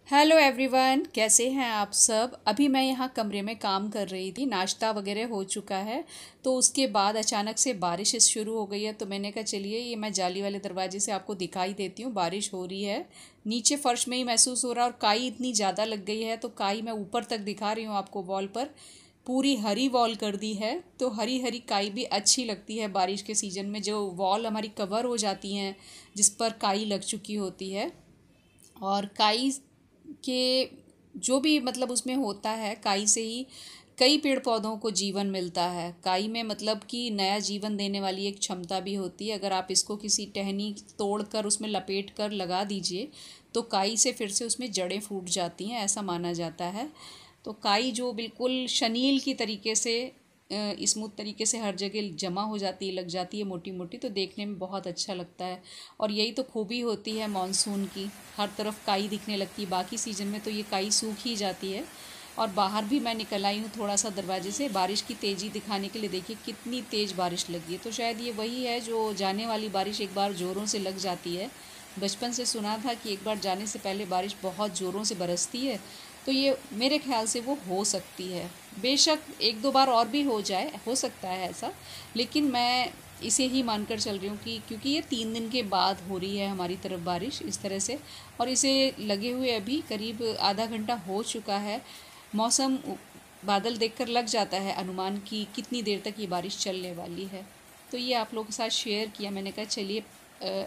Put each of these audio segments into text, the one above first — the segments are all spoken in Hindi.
हेलो एवरीवन, कैसे हैं आप सब। अभी मैं यहाँ कमरे में काम कर रही थी, नाश्ता वगैरह हो चुका है। तो उसके बाद अचानक से बारिश शुरू हो गई है, तो मैंने कहा चलिए ये मैं जाली वाले दरवाजे से आपको दिखाई देती हूँ। बारिश हो रही है, नीचे फर्श में ही महसूस हो रहा है और काई इतनी ज़्यादा लग गई है, तो काई मैं ऊपर तक दिखा रही हूँ आपको। वॉल पर पूरी हरी वॉल कर दी है, तो हरी हरी काई भी अच्छी लगती है बारिश के सीज़न में। जो वॉल हमारी कवर हो जाती हैं, जिस पर काई लग चुकी होती है, और काई के जो भी मतलब उसमें होता है, काई से ही कई पेड़ पौधों को जीवन मिलता है। काई में मतलब कि नया जीवन देने वाली एक क्षमता भी होती है। अगर आप इसको किसी टहनी तोड़ कर उसमें लपेट कर लगा दीजिए, तो काई से फिर से उसमें जड़ें फूट जाती हैं, ऐसा माना जाता है। तो काई जो बिल्कुल शनील की तरीके से स्मूथ तरीके से हर जगह जमा हो जाती है, लग जाती है मोटी मोटी, तो देखने में बहुत अच्छा लगता है। और यही तो खूबी होती है मानसून की, हर तरफ काई दिखने लगती है। बाकी सीज़न में तो ये काई सूख ही जाती है। और बाहर भी मैं निकल आई हूँ थोड़ा सा दरवाजे से, बारिश की तेज़ी दिखाने के लिए। देखिए कितनी तेज़ बारिश लगी है। तो शायद ये वही है जो जाने वाली बारिश एक बार ज़ोरों से लग जाती है। बचपन से सुना था कि एक बार जाने से पहले बारिश बहुत ज़ोरों से बरसती है, तो ये मेरे ख्याल से वो हो सकती है। बेशक एक दो बार और भी हो जाए, हो सकता है ऐसा, लेकिन मैं इसे ही मानकर चल रही हूँ कि क्योंकि ये 3 दिन के बाद हो रही है हमारी तरफ बारिश इस तरह से। और इसे लगे हुए अभी करीब आधा घंटा हो चुका है। मौसम बादल देखकर लग जाता है अनुमान कि कितनी देर तक ये बारिश चलने वाली है। तो ये आप लोगों के साथ शेयर किया, मैंने कहा चलिए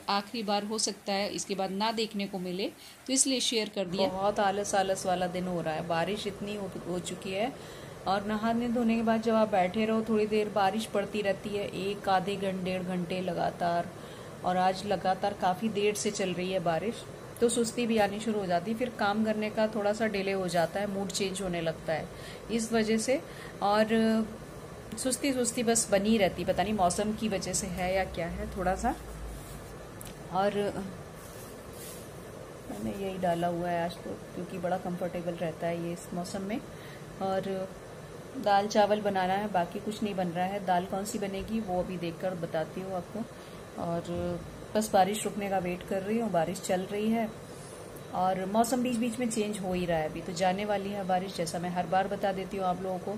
आखिरी बार हो सकता है इसके बाद ना देखने को मिले, तो इसलिए शेयर कर दिया। बहुत आलस आलस वाला दिन हो रहा है, बारिश इतनी हो चुकी है। और नहाने धोने के बाद जब आप बैठे रहो थोड़ी देर, बारिश पड़ती रहती है, एक आधे घंटे 1.5 घंटे लगातार। और आज लगातार काफ़ी देर से चल रही है बारिश, तो सुस्ती भी आनी शुरू हो जाती है। फिर काम करने का थोड़ा सा डिले हो जाता है, मूड चेंज होने लगता है इस वजह से। और सुस्ती सुस्ती बस बनी रहती, पता नहीं मौसम की वजह से है या क्या है थोड़ा सा। और मैंने यही डाला हुआ है आज तो, क्योंकि बड़ा कंफर्टेबल रहता है ये इस मौसम में। और दाल चावल बनाना है, बाकी कुछ नहीं बन रहा है। दाल कौन सी बनेगी वो अभी देखकर बताती हूँ आपको। और बस बारिश रुकने का वेट कर रही हूँ, बारिश चल रही है। और मौसम बीच बीच में चेंज हो ही रहा है, अभी तो जाने वाली है बारिश, जैसा मैं हर बार बता देती हूँ आप लोगों को।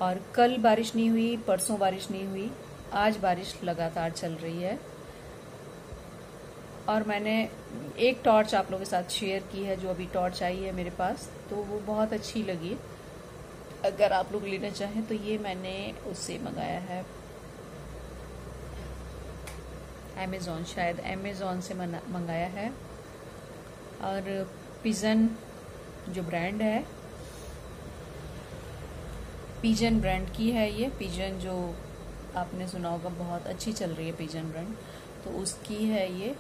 और कल बारिश नहीं हुई, परसों बारिश नहीं हुई, आज बारिश लगातार चल रही है। और मैंने एक टॉर्च आप लोगों के साथ शेयर की है, जो अभी टॉर्च आई है मेरे पास, तो वो बहुत अच्छी लगी। अगर आप लोग लेना चाहें तो ये मैंने उससे मंगाया है, अमेज़ॉन, शायद अमेज़ॉन से मंगाया है। और पिजन जो ब्रांड है, पिजन ब्रांड की है ये। पिजन जो आपने सुना होगा, बहुत अच्छी चल रही है पिजन ब्रांड, तो उसकी है ये।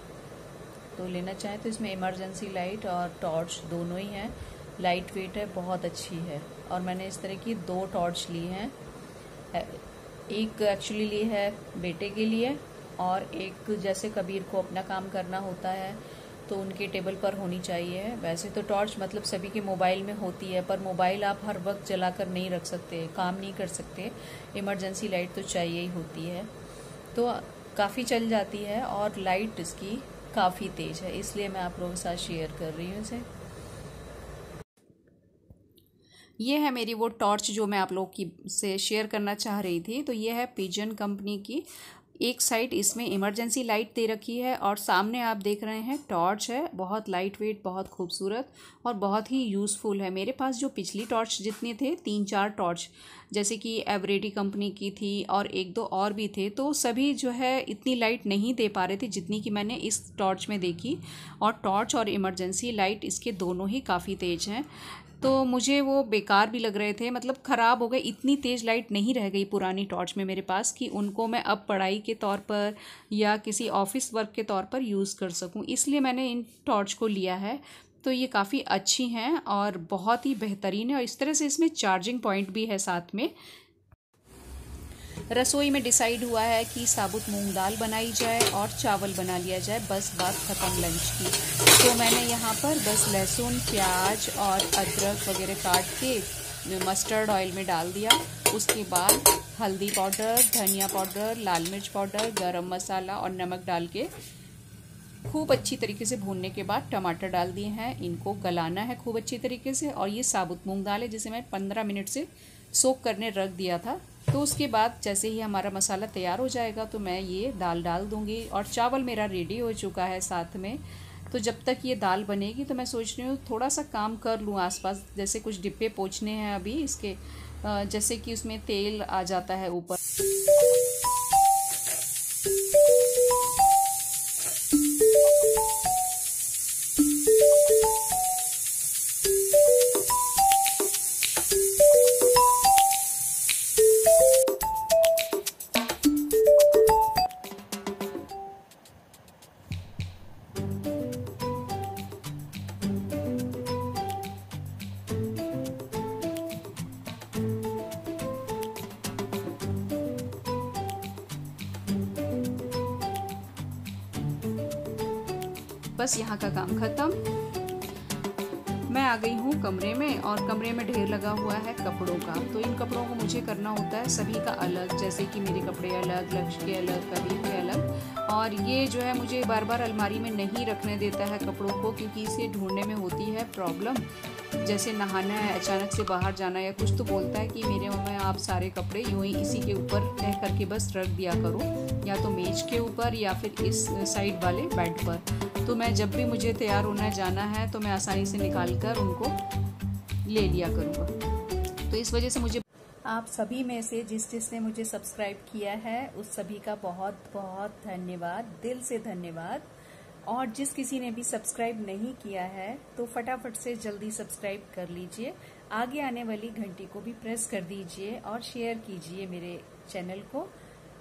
तो लेना चाहें तो इसमें इमरजेंसी लाइट और टॉर्च दोनों ही हैं। लाइट वेट है, बहुत अच्छी है। और मैंने इस तरह की 2 टॉर्च ली हैं। एक एक्चुअली ली है बेटे के लिए, और एक जैसे कबीर को अपना काम करना होता है तो उनके टेबल पर होनी चाहिए। वैसे तो टॉर्च मतलब सभी के मोबाइल में होती है, पर मोबाइल आप हर वक्त जलाकर नहीं रख सकते, काम नहीं कर सकते। इमरजेंसी लाइट तो चाहिए ही होती है। तो काफ़ी चल जाती है और लाइट इसकी काफ़ी तेज़ है, इसलिए मैं आप लोगों के साथ शेयर कर रही हूँ इसे। ये है मेरी वो टॉर्च जो मैं आप लोग की से शेयर करना चाह रही थी। तो ये है पिजन कंपनी की। एक साइड इसमें इमरजेंसी लाइट दे रखी है, और सामने आप देख रहे हैं टॉर्च है। बहुत लाइट वेट, बहुत खूबसूरत और बहुत ही यूज़फुल है। मेरे पास जो पिछली टॉर्च जितने थे, 3-4 टॉर्च, जैसे कि एवरेडी कंपनी की थी और 1-2 और भी थे, तो सभी जो है इतनी लाइट नहीं दे पा रहे थे जितनी कि मैंने इस टॉर्च में देखी। और टॉर्च और इमरजेंसी लाइट इसके दोनों ही काफ़ी तेज़ हैं, तो मुझे वो बेकार भी लग रहे थे, मतलब ख़राब हो गए। इतनी तेज़ लाइट नहीं रह गई पुरानी टॉर्च में मेरे पास कि उनको मैं अब पढ़ाई के तौर पर या किसी ऑफिस वर्क के तौर पर यूज़ कर सकूं, इसलिए मैंने इन टॉर्च को लिया है। तो ये काफ़ी अच्छी हैं और बहुत ही बेहतरीन है। और इस तरह से इसमें चार्जिंग पॉइंट भी है साथ में। रसोई में डिसाइड हुआ है कि साबुत मूंग दाल बनाई जाए और चावल बना लिया जाए, बस बात ख़त्म लंच की। तो मैंने यहाँ पर बस लहसुन, प्याज और अदरक वगैरह काट के मस्टर्ड ऑयल में डाल दिया। उसके बाद हल्दी पाउडर, धनिया पाउडर, लाल मिर्च पाउडर, गरम मसाला और नमक डाल के खूब अच्छी तरीके से भूनने के बाद टमाटर डाल दिए हैं, इनको गलाना है खूब अच्छी तरीके से। और ये साबुत मूंग दाल है जिसे मैं 15 मिनट से सोक करने रख दिया था। तो उसके बाद जैसे ही हमारा मसाला तैयार हो जाएगा तो मैं ये दाल डाल दूँगी। और चावल मेरा रेडी हो चुका है साथ में। तो जब तक ये दाल बनेगी तो मैं सोच रही हूँ थोड़ा सा काम कर लूँ आसपास, जैसे कुछ डिब्बे पोंछने हैं अभी इसके, जैसे कि उसमें तेल आ जाता है ऊपर। बस यहाँ का काम खत्म। मैं आ गई हूँ कमरे में, और कमरे में ढेर लगा हुआ है कपड़ों का। तो इन कपड़ों को मुझे करना होता है सभी का अलग, जैसे कि मेरे कपड़े अलग, लक्ष्य के अलग, कबीर के अलग। और ये जो है मुझे बार बार अलमारी में नहीं रखने देता है कपड़ों को, क्योंकि इसे ढूंढने में होती है प्रॉब्लम। जैसे नहाना है, अचानक से बाहर जाना है या कुछ, तो बोलता है कि मेरे में आप सारे कपड़े यूँ ही इसी के ऊपर तह करके बस रख दिया करो, या तो मेज के ऊपर या फिर इस साइड वाले बेड पर। तो मैं जब भी मुझे तैयार होना जाना है तो मैं आसानी से निकाल कर उनको ले लिया करूँगा। तो इस वजह से मुझे, आप सभी में से जिसने मुझे सब्सक्राइब किया है उस सभी का बहुत बहुत धन्यवाद, दिल से धन्यवाद। और जिस किसी ने भी सब्सक्राइब नहीं किया है तो फटाफट से जल्दी सब्सक्राइब कर लीजिए, आगे आने वाली घंटी को भी प्रेस कर दीजिए और शेयर कीजिए मेरे चैनल को।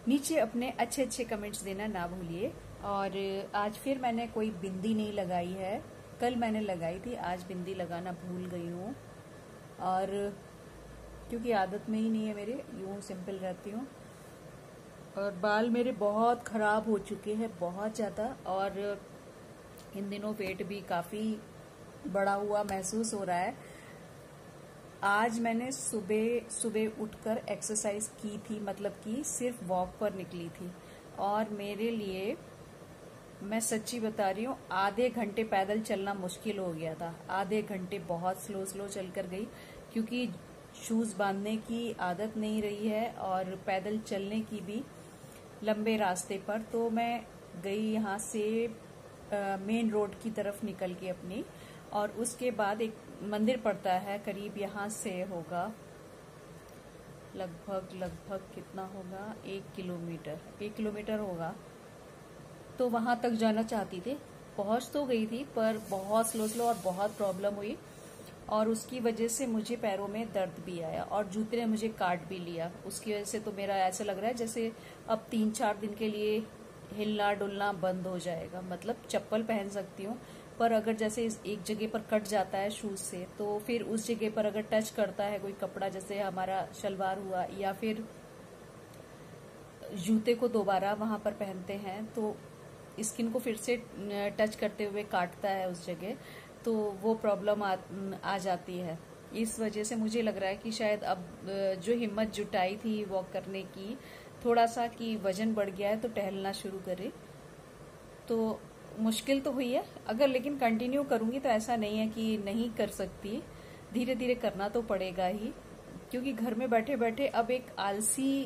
नीचे अपने अच्छे अच्छे कमेंट्स देना ना भूलिए। और आज फिर मैंने कोई बिंदी नहीं लगाई है, कल मैंने लगाई थी, आज बिंदी लगाना भूल गई हूँ। और क्योंकि आदत में ही नहीं है मेरे, यूँ सिंपल रहती हूँ। और बाल मेरे बहुत ख़राब हो चुके हैं, बहुत ज़्यादा। और इन दिनों पेट भी काफ़ी बड़ा हुआ महसूस हो रहा है। आज मैंने सुबह सुबह उठकर एक्सरसाइज की थी, मतलब कि सिर्फ वॉक पर निकली थी। और मेरे लिए, मैं सच्ची बता रही हूँ, आधे घंटे पैदल चलना मुश्किल हो गया था। आधे घंटे बहुत स्लो स्लो चल कर गई, क्योंकि शूज़ बांधने की आदत नहीं रही है और पैदल चलने की भी लंबे रास्ते पर। तो मैं गई यहाँ से मेन रोड की तरफ निकल के अपनी, और उसके बाद एक मंदिर पड़ता है करीब यहाँ से होगा लगभग कितना होगा, 1 किलोमीटर होगा। तो वहाँ तक जाना चाहती थी, पहुँच तो गई थी पर बहुत स्लो और बहुत प्रॉब्लम हुई। और उसकी वजह से मुझे पैरों में दर्द भी आया और जूते ने मुझे काट भी लिया। उसकी वजह से तो मेरा ऐसा लग रहा है जैसे अब 3-4 दिन के लिए हिलना डुलना बंद हो जाएगा। मतलब चप्पल पहन सकती हूँ, पर अगर जैसे एक जगह पर कट जाता है शूज से, तो फिर उस जगह पर अगर टच करता है कोई कपड़ा, जैसे हमारा शलवार हुआ, या फिर जूते को दोबारा वहां पर पहनते हैं तो स्किन को फिर से टच करते हुए काटता है उस जगह, तो वो प्रॉब्लम आ जाती है। इस वजह से मुझे लग रहा है कि शायद अब जो हिम्मत जुटाई थी वॉक करने की, थोड़ा सा कि वजन बढ़ गया है तो टहलना शुरू करे। तो मुश्किल तो हुई है, अगर लेकिन कंटिन्यू करूंगी तो ऐसा नहीं है कि नहीं कर सकती, धीरे धीरे करना तो पड़ेगा ही। क्योंकि घर में बैठे बैठे अब एक आलसी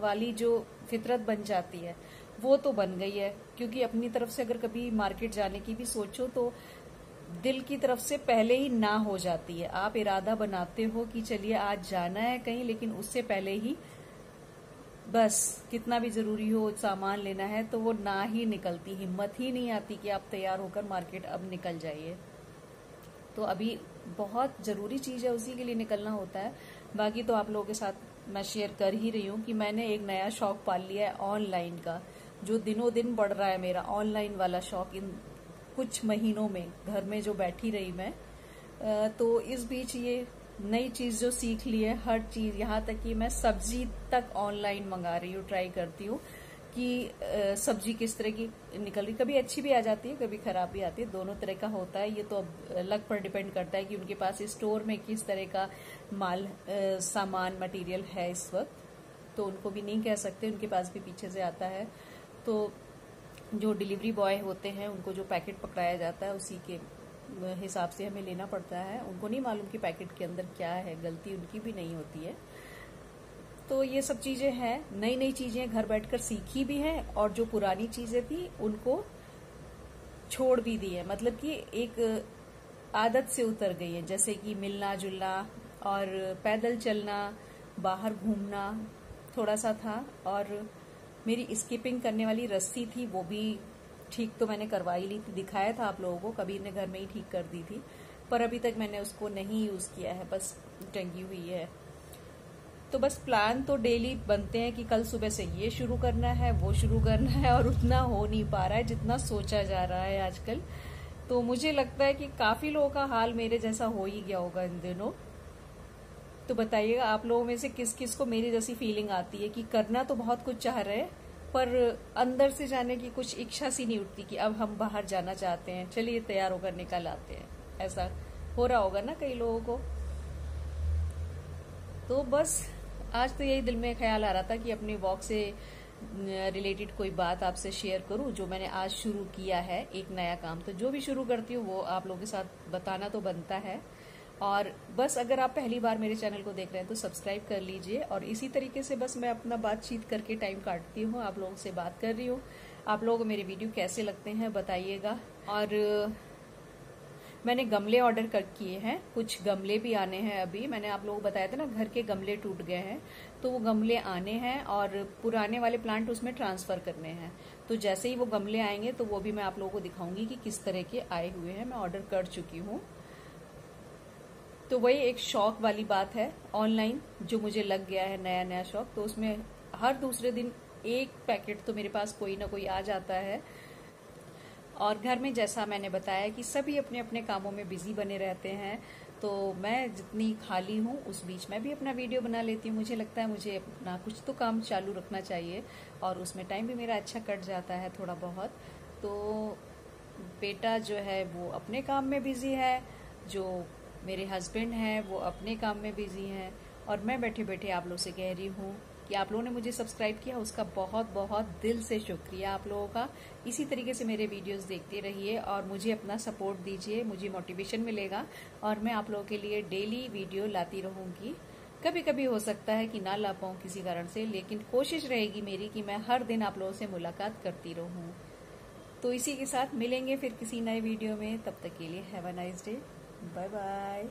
वाली जो फितरत बन जाती है वो तो बन गई है। क्योंकि अपनी तरफ से अगर कभी मार्केट जाने की भी सोचो तो दिल की तरफ से पहले ही ना हो जाती है। आप इरादा बनाते हो कि चलिए आज जाना है कहीं, लेकिन उससे पहले ही बस कितना भी जरूरी हो सामान लेना है तो वो ना ही निकलती, हिम्मत ही नहीं आती कि आप तैयार होकर मार्केट अब निकल जाइए। तो अभी बहुत जरूरी चीज है, उसी के लिए निकलना होता है। बाकी तो आप लोगों के साथ मैं शेयर कर ही रही हूँ कि मैंने एक नया शौक पाल लिया है ऑनलाइन का, जो दिनों दिन बढ़ रहा है मेरा ऑनलाइन वाला शौक। इन कुछ महीनों में घर में जो बैठी रही मैं, तो इस बीच ये नई चीज जो सीख ली है, हर चीज, यहाँ तक कि मैं सब्जी तक ऑनलाइन मंगा रही हूँ, ट्राई करती हूँ कि सब्जी किस तरह की निकल रही। कभी अच्छी भी आ जाती है, कभी खराब भी आती है, दोनों तरह का होता है। ये तो अब लक पर डिपेंड करता है कि उनके पास स्टोर में किस तरह का माल सामान मटेरियल है इस वक्त, तो उनको भी नहीं कह सकते, उनके पास भी पीछे से आता है। तो जो डिलीवरी बॉय होते हैं उनको जो पैकेट पकड़ाया जाता है उसी के हिसाब से हमें लेना पड़ता है। उनको नहीं मालूम कि पैकेट के अंदर क्या है, गलती उनकी भी नहीं होती है। तो ये सब चीजें हैं, नई नई चीजें घर बैठकर सीखी भी हैं, और जो पुरानी चीजें थी उनको छोड़ भी दी है, मतलब कि एक आदत से उतर गई है। जैसे कि मिलना जुलना और पैदल चलना, बाहर घूमना थोड़ा सा था, और मेरी स्किपिंग करने वाली रस्सी थी वो भी ठीक तो मैंने करवा ही ली थी, दिखाया था आप लोगों को, कबीर ने घर में ही ठीक कर दी थी, पर अभी तक मैंने उसको नहीं यूज किया है, बस टंगी हुई है। तो बस प्लान तो डेली बनते हैं कि कल सुबह से ये शुरू करना है, वो शुरू करना है, और उतना हो नहीं पा रहा है जितना सोचा जा रहा है आजकल। तो मुझे लगता है कि काफी लोगों का हाल मेरे जैसा हो ही गया होगा इन दिनों। तो बताइएगा आप लोगों में से किस किस को मेरी जैसी फीलिंग आती है कि करना तो बहुत कुछ चाह रहे हैं, पर अंदर से जाने की कुछ इच्छा सी नहीं उठती कि अब हम बाहर जाना चाहते हैं, चलिए तैयार होकर निकल आते हैं। ऐसा हो रहा होगा ना कई लोगों को। तो बस आज तो यही दिल में ख्याल आ रहा था कि अपनी वॉक से रिलेटेड कोई बात आपसे शेयर करूं, जो मैंने आज शुरू किया है एक नया काम। तो जो भी शुरू करती हूँ वो आप लोगों के साथ बताना तो बनता है। और बस अगर आप पहली बार मेरे चैनल को देख रहे हैं तो सब्सक्राइब कर लीजिए। और इसी तरीके से बस मैं अपना बातचीत करके टाइम काटती हूँ, आप लोगों से बात कर रही हूँ। आप लोगों को मेरे वीडियो कैसे लगते हैं बताइएगा। और मैंने गमले ऑर्डर कर किए हैं, कुछ गमले भी आने हैं। अभी मैंने आप लोगों को बताया था ना, घर के गमले टूट गए हैं, तो वो गमले आने हैं और पुराने वाले प्लांट उसमें ट्रांसफर करने हैं। तो जैसे ही वो गमले आएंगे तो वो भी मैं आप लोगों को दिखाऊंगी कि किस तरह के आए हुए हैं। मैं ऑर्डर कर चुकी हूँ। तो वही एक शौक वाली बात है ऑनलाइन, जो मुझे लग गया है नया नया शौक। तो उसमें हर दूसरे दिन एक पैकेट तो मेरे पास कोई ना कोई आ जाता है। और घर में जैसा मैंने बताया कि सभी अपने अपने कामों में बिजी बने रहते हैं, तो मैं जितनी खाली हूँ उस बीच में भी अपना वीडियो बना लेती हूँ। मुझे लगता है मुझे अपना कुछ तो काम चालू रखना चाहिए, और उसमें टाइम भी मेरा अच्छा कट जाता है थोड़ा बहुत। तो बेटा जो है वो अपने काम में बिजी है, जो मेरे हस्बैंड हैं वो अपने काम में बिजी हैं, और मैं बैठे बैठे आप लोग से कह रही हूँ कि आप लोगों ने मुझे सब्सक्राइब किया, उसका बहुत बहुत दिल से शुक्रिया आप लोगों का। इसी तरीके से मेरे वीडियोस देखते रहिए और मुझे अपना सपोर्ट दीजिए, मुझे मोटिवेशन मिलेगा, और मैं आप लोगों के लिए डेली वीडियो लाती रहूंगी। कभी कभी हो सकता है कि ना ला पाऊँ किसी कारण से, लेकिन कोशिश रहेगी मेरी कि मैं हर दिन आप लोगों से मुलाकात करती रहूं। तो इसी के साथ मिलेंगे फिर किसी नए वीडियो में, तब तक के लिए have a nice day, bye bye.